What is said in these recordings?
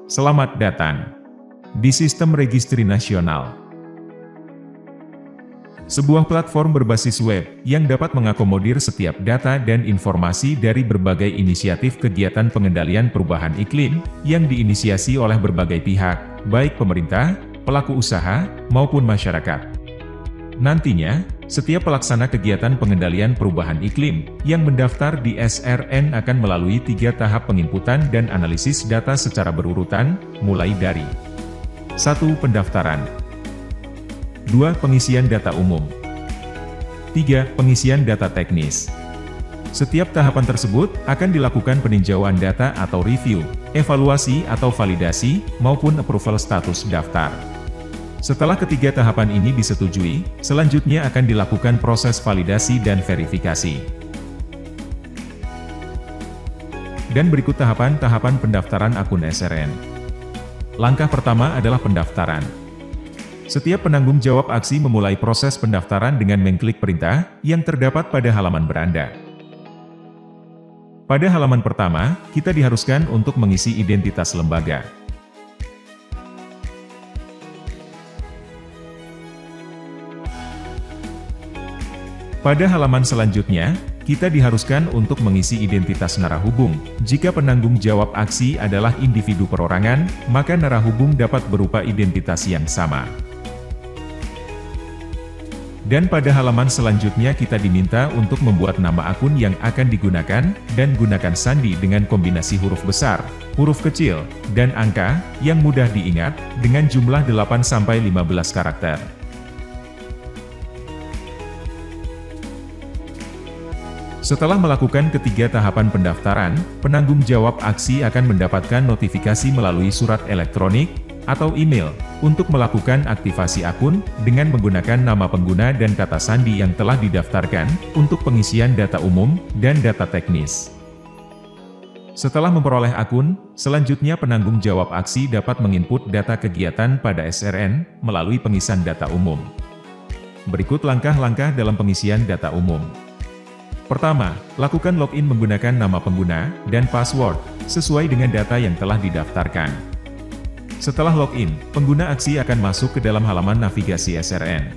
Selamat datang di Sistem Registri Nasional, sebuah platform berbasis web yang dapat mengakomodir setiap data dan informasi dari berbagai inisiatif kegiatan pengendalian perubahan iklim yang diinisiasi oleh berbagai pihak, baik pemerintah, pelaku usaha, maupun masyarakat. Nantinya, setiap pelaksana kegiatan pengendalian perubahan iklim yang mendaftar di SRN akan melalui 3 tahap penginputan dan analisis data secara berurutan, mulai dari 1. Pendaftaran, 2. Pengisian data umum, 3. Pengisian data teknis. Setiap tahapan tersebut akan dilakukan peninjauan data atau review, evaluasi atau validasi, maupun approval status daftar. Setelah ketiga tahapan ini disetujui, selanjutnya akan dilakukan proses validasi dan verifikasi. Dan berikut tahapan-tahapan pendaftaran akun SRN. Langkah pertama adalah pendaftaran. Setiap penanggung jawab aksi memulai proses pendaftaran dengan mengklik perintah yang terdapat pada halaman beranda. Pada halaman pertama, kita diharuskan untuk mengisi identitas lembaga. Pada halaman selanjutnya, kita diharuskan untuk mengisi identitas narahubung. Jika penanggung jawab aksi adalah individu perorangan, maka narahubung dapat berupa identitas yang sama. Dan pada halaman selanjutnya kita diminta untuk membuat nama akun yang akan digunakan, dan gunakan sandi dengan kombinasi huruf besar, huruf kecil, dan angka, yang mudah diingat, dengan jumlah 8-15 karakter. Setelah melakukan ketiga tahapan pendaftaran, penanggung jawab aksi akan mendapatkan notifikasi melalui surat elektronik atau email untuk melakukan aktivasi akun dengan menggunakan nama pengguna dan kata sandi yang telah didaftarkan untuk pengisian data umum dan data teknis. Setelah memperoleh akun, selanjutnya penanggung jawab aksi dapat menginput data kegiatan pada SRN melalui pengisian data umum. Berikut langkah-langkah dalam pengisian data umum. Pertama, lakukan login menggunakan nama pengguna dan password sesuai dengan data yang telah didaftarkan. Setelah login, pengguna aksi akan masuk ke dalam halaman navigasi SRN.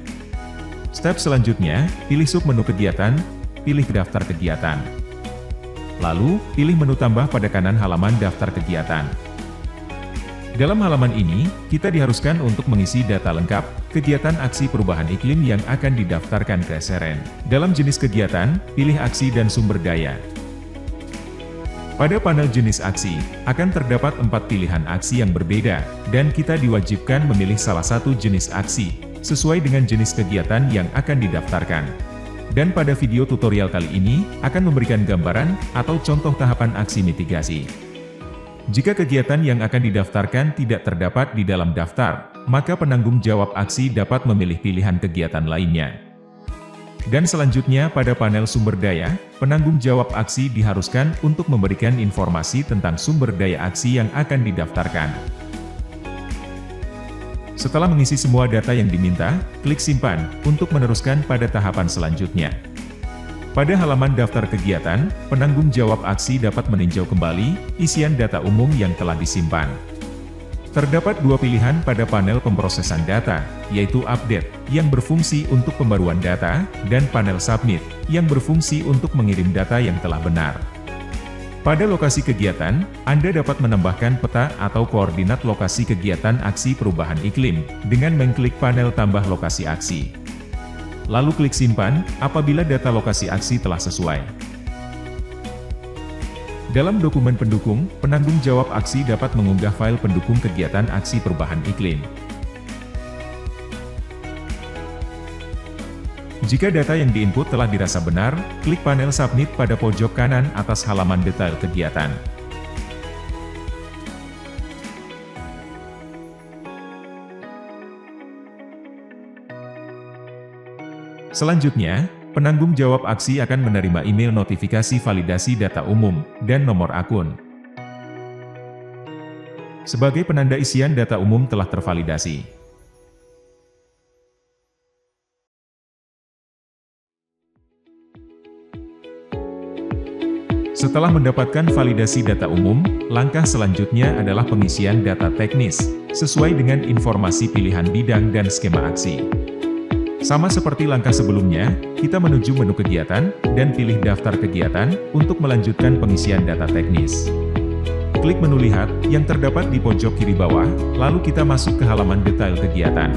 Step selanjutnya, pilih sub menu kegiatan, pilih daftar kegiatan. Lalu, pilih menu tambah pada kanan halaman daftar kegiatan. Dalam halaman ini, kita diharuskan untuk mengisi data lengkap, kegiatan aksi perubahan iklim yang akan didaftarkan ke SRN. Dalam jenis kegiatan, pilih aksi dan sumber daya. Pada panel jenis aksi, akan terdapat 4 pilihan aksi yang berbeda, dan kita diwajibkan memilih salah satu jenis aksi, sesuai dengan jenis kegiatan yang akan didaftarkan. Dan pada video tutorial kali ini, akan memberikan gambaran atau contoh tahapan aksi mitigasi. Jika kegiatan yang akan didaftarkan tidak terdapat di dalam daftar, maka penanggung jawab aksi dapat memilih pilihan kegiatan lainnya. Dan selanjutnya pada panel sumber daya, penanggung jawab aksi diharuskan untuk memberikan informasi tentang sumber daya aksi yang akan didaftarkan. Setelah mengisi semua data yang diminta, klik simpan untuk meneruskan pada tahapan selanjutnya. Pada halaman daftar kegiatan, penanggung jawab aksi dapat meninjau kembali isian data umum yang telah disimpan. Terdapat 2 pilihan pada panel pemrosesan data, yaitu update, yang berfungsi untuk pembaruan data, dan panel submit, yang berfungsi untuk mengirim data yang telah benar. Pada lokasi kegiatan, Anda dapat menambahkan peta atau koordinat lokasi kegiatan aksi perubahan iklim, dengan mengklik panel tambah lokasi aksi. Lalu klik simpan, apabila data lokasi aksi telah sesuai. Dalam dokumen pendukung, penanggung jawab aksi dapat mengunggah file pendukung kegiatan aksi perubahan iklim. Jika data yang diinput telah dirasa benar, klik panel submit pada pojok kanan atas halaman detail kegiatan. Selanjutnya, penanggung jawab aksi akan menerima email notifikasi validasi data umum dan nomor akun. Sebagai penanda isian data umum telah tervalidasi. Setelah mendapatkan validasi data umum, langkah selanjutnya adalah pengisian data teknis, sesuai dengan informasi pilihan bidang dan skema aksi. Sama seperti langkah sebelumnya, kita menuju menu kegiatan, dan pilih daftar kegiatan, untuk melanjutkan pengisian data teknis. Klik menu lihat, yang terdapat di pojok kiri bawah, lalu kita masuk ke halaman detail kegiatan.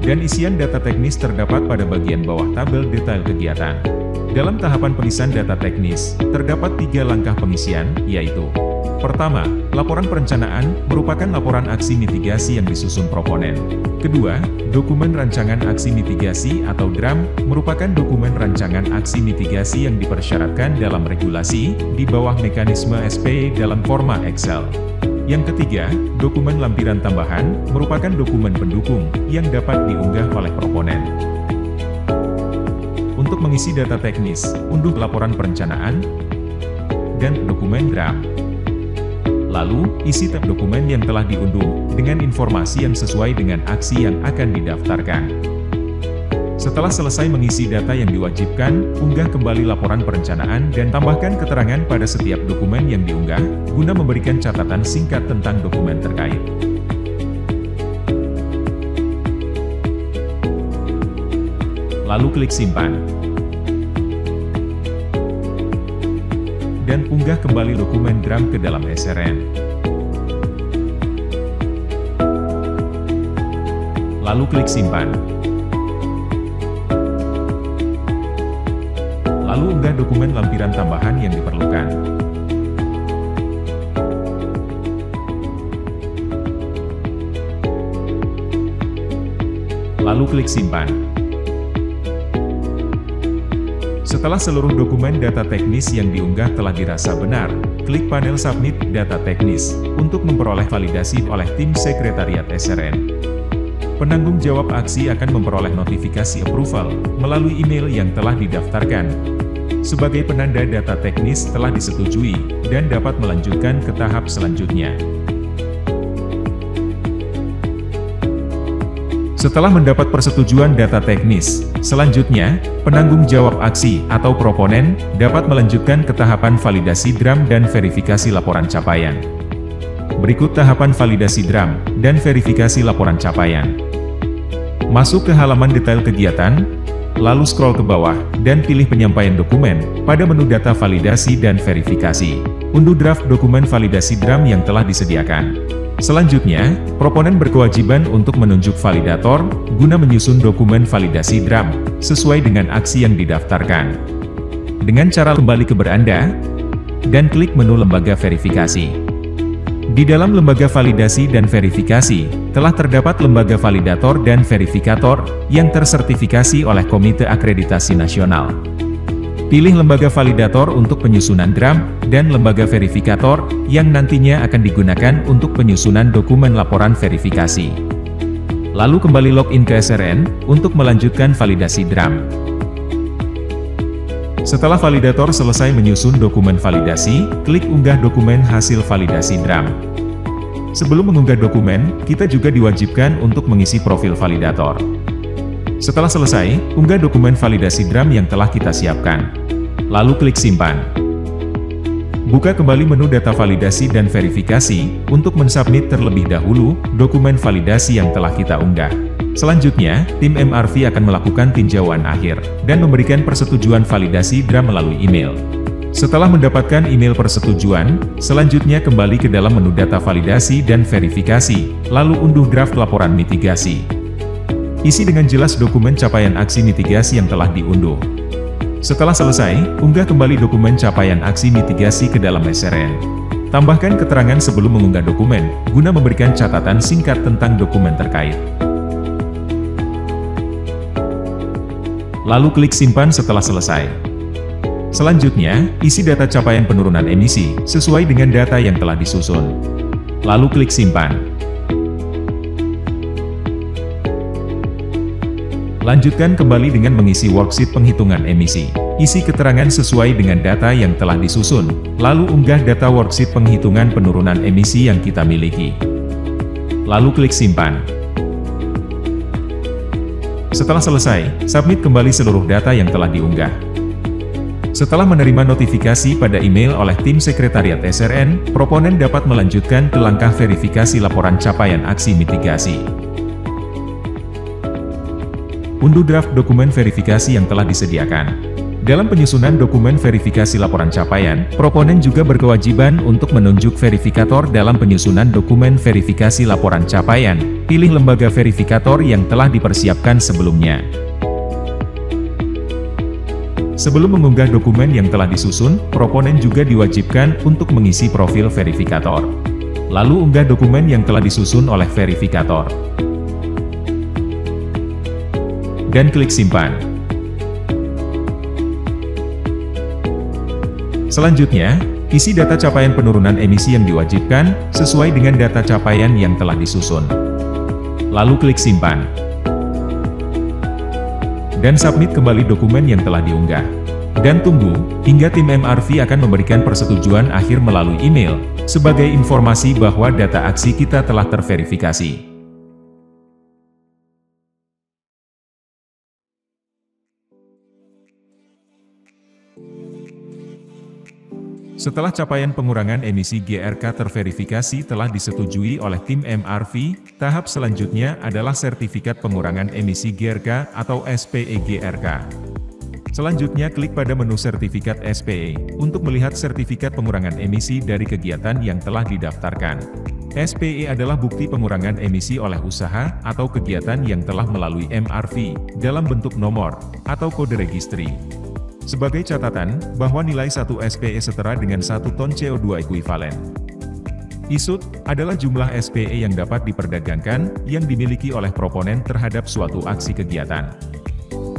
Dan isian data teknis terdapat pada bagian bawah tabel detail kegiatan. Dalam tahapan pengisian data teknis, terdapat 3 langkah pengisian, yaitu: pertama, laporan perencanaan, merupakan laporan aksi mitigasi yang disusun proponen. Kedua, dokumen rancangan aksi mitigasi atau DRAM, merupakan dokumen rancangan aksi mitigasi yang dipersyaratkan dalam regulasi, di bawah mekanisme SPE dalam format Excel. Yang ketiga, dokumen lampiran tambahan, merupakan dokumen pendukung, yang dapat diunggah oleh proponen. Untuk mengisi data teknis, unduh laporan perencanaan dan dokumen DRAM. Lalu, isi tab dokumen yang telah diunduh, dengan informasi yang sesuai dengan aksi yang akan didaftarkan. Setelah selesai mengisi data yang diwajibkan, unggah kembali laporan perencanaan dan tambahkan keterangan pada setiap dokumen yang diunggah, guna memberikan catatan singkat tentang dokumen terkait. Lalu klik simpan. Dan unggah kembali dokumen DRAM ke dalam SRN. Lalu klik simpan. Lalu unggah dokumen lampiran tambahan yang diperlukan. Lalu klik simpan. Setelah seluruh dokumen data teknis yang diunggah telah dirasa benar, klik panel Submit Data Teknis, untuk memperoleh validasi oleh tim Sekretariat SRN. Penanggung jawab aksi akan memperoleh notifikasi approval, melalui email yang telah didaftarkan. Sebagai penanda data teknis telah disetujui, dan dapat melanjutkan ke tahap selanjutnya. Setelah mendapat persetujuan data teknis, selanjutnya, penanggung jawab aksi atau proponen dapat melanjutkan ke tahapan validasi DRAM dan verifikasi laporan capaian. Berikut tahapan validasi DRAM dan verifikasi laporan capaian. Masuk ke halaman detail kegiatan, lalu scroll ke bawah dan pilih penyampaian dokumen pada menu data validasi dan verifikasi. Unduh draft dokumen validasi DRAM yang telah disediakan. Selanjutnya, proponen berkewajiban untuk menunjuk validator, guna menyusun dokumen validasi DRAM, sesuai dengan aksi yang didaftarkan. Dengan cara kembali ke beranda, dan klik menu lembaga verifikasi. Di dalam lembaga validasi dan verifikasi, telah terdapat lembaga validator dan verifikator, yang tersertifikasi oleh Komite Akreditasi Nasional. Pilih lembaga validator untuk penyusunan DRAM, dan lembaga verifikator, yang nantinya akan digunakan untuk penyusunan dokumen laporan verifikasi. Lalu kembali login ke SRN, untuk melanjutkan validasi DRAM. Setelah validator selesai menyusun dokumen validasi, klik unggah dokumen hasil validasi DRAM. Sebelum mengunggah dokumen, kita juga diwajibkan untuk mengisi profil validator. Setelah selesai, unggah dokumen validasi DRAM yang telah kita siapkan. Lalu klik simpan. Buka kembali menu data validasi dan verifikasi, untuk mensubmit terlebih dahulu dokumen validasi yang telah kita unggah. Selanjutnya, tim MRV akan melakukan tinjauan akhir, dan memberikan persetujuan validasi DRAM melalui email. Setelah mendapatkan email persetujuan, selanjutnya kembali ke dalam menu data validasi dan verifikasi, lalu unduh draft laporan mitigasi. Isi dengan jelas dokumen capaian aksi mitigasi yang telah diunduh. Setelah selesai, unggah kembali dokumen capaian aksi mitigasi ke dalam SRN. Tambahkan keterangan sebelum mengunggah dokumen, guna memberikan catatan singkat tentang dokumen terkait. Lalu klik simpan setelah selesai. Selanjutnya, isi data capaian penurunan emisi, sesuai dengan data yang telah disusun. Lalu klik simpan. Lanjutkan kembali dengan mengisi worksheet penghitungan emisi. Isi keterangan sesuai dengan data yang telah disusun, lalu unggah data worksheet penghitungan penurunan emisi yang kita miliki. Lalu klik simpan. Setelah selesai, submit kembali seluruh data yang telah diunggah. Setelah menerima notifikasi pada email oleh tim sekretariat SRN, proponen dapat melanjutkan ke langkah verifikasi laporan capaian aksi mitigasi. Unduh draft dokumen verifikasi yang telah disediakan. Dalam penyusunan dokumen verifikasi laporan capaian, proponen juga berkewajiban untuk menunjuk verifikator dalam penyusunan dokumen verifikasi laporan capaian. Pilih lembaga verifikator yang telah dipersiapkan sebelumnya. Sebelum mengunggah dokumen yang telah disusun, proponen juga diwajibkan untuk mengisi profil verifikator. Lalu unggah dokumen yang telah disusun oleh verifikator. Dan klik simpan. Selanjutnya, isi data capaian penurunan emisi yang diwajibkan, sesuai dengan data capaian yang telah disusun. Lalu klik simpan. Dan submit kembali dokumen yang telah diunggah. Dan tunggu, hingga tim MRV akan memberikan persetujuan akhir melalui email, sebagai informasi bahwa data aksi kita telah terverifikasi. Setelah capaian pengurangan emisi GRK terverifikasi telah disetujui oleh tim MRV, tahap selanjutnya adalah sertifikat pengurangan emisi GRK atau SPE GRK. Selanjutnya klik pada menu sertifikat SPE, untuk melihat sertifikat pengurangan emisi dari kegiatan yang telah didaftarkan. SPE adalah bukti pengurangan emisi oleh usaha atau kegiatan yang telah melalui MRV, dalam bentuk nomor, atau kode registri. Sebagai catatan, bahwa nilai 1 SPE setara dengan 1 ton CO2 ekuivalen. ISUT adalah jumlah SPE yang dapat diperdagangkan, yang dimiliki oleh proponen terhadap suatu aksi kegiatan.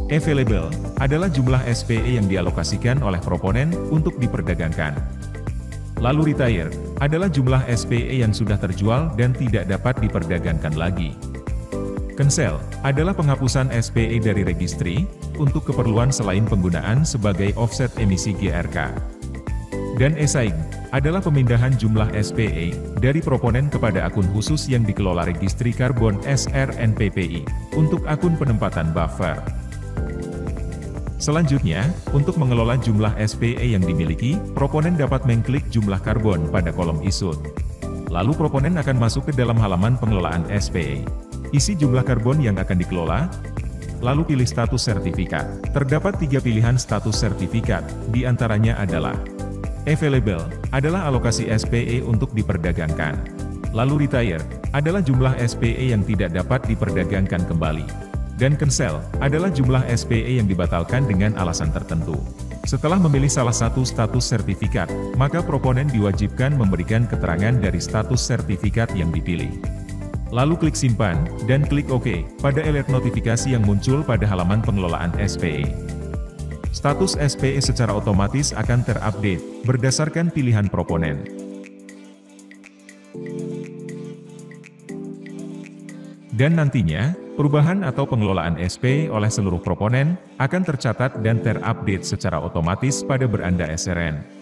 Available adalah jumlah SPE yang dialokasikan oleh proponen untuk diperdagangkan. Lalu retire adalah jumlah SPE yang sudah terjual dan tidak dapat diperdagangkan lagi. Cancel adalah penghapusan SPE dari registri, untuk keperluan selain penggunaan sebagai offset emisi GRK. Dan assign adalah pemindahan jumlah SPE dari proponen kepada akun khusus yang dikelola registri karbon SRNPPI, untuk akun penempatan buffer. Selanjutnya, untuk mengelola jumlah SPE yang dimiliki, proponen dapat mengklik jumlah karbon pada kolom ISUT. Lalu proponen akan masuk ke dalam halaman pengelolaan SPE. Isi jumlah karbon yang akan dikelola, lalu pilih status sertifikat. Terdapat 3 pilihan status sertifikat, di antaranya adalah Available adalah alokasi SPE untuk diperdagangkan. Lalu Retire adalah jumlah SPE yang tidak dapat diperdagangkan kembali. Dan Cancel adalah jumlah SPE yang dibatalkan dengan alasan tertentu. Setelah memilih salah satu status sertifikat, maka proponen diwajibkan memberikan keterangan dari status sertifikat yang dipilih. Lalu klik simpan, dan klik OK, pada alert notifikasi yang muncul pada halaman pengelolaan SPE. Status SPE secara otomatis akan terupdate, berdasarkan pilihan proponen. Dan nantinya, perubahan atau pengelolaan SPE oleh seluruh proponen, akan tercatat dan terupdate secara otomatis pada beranda SRN.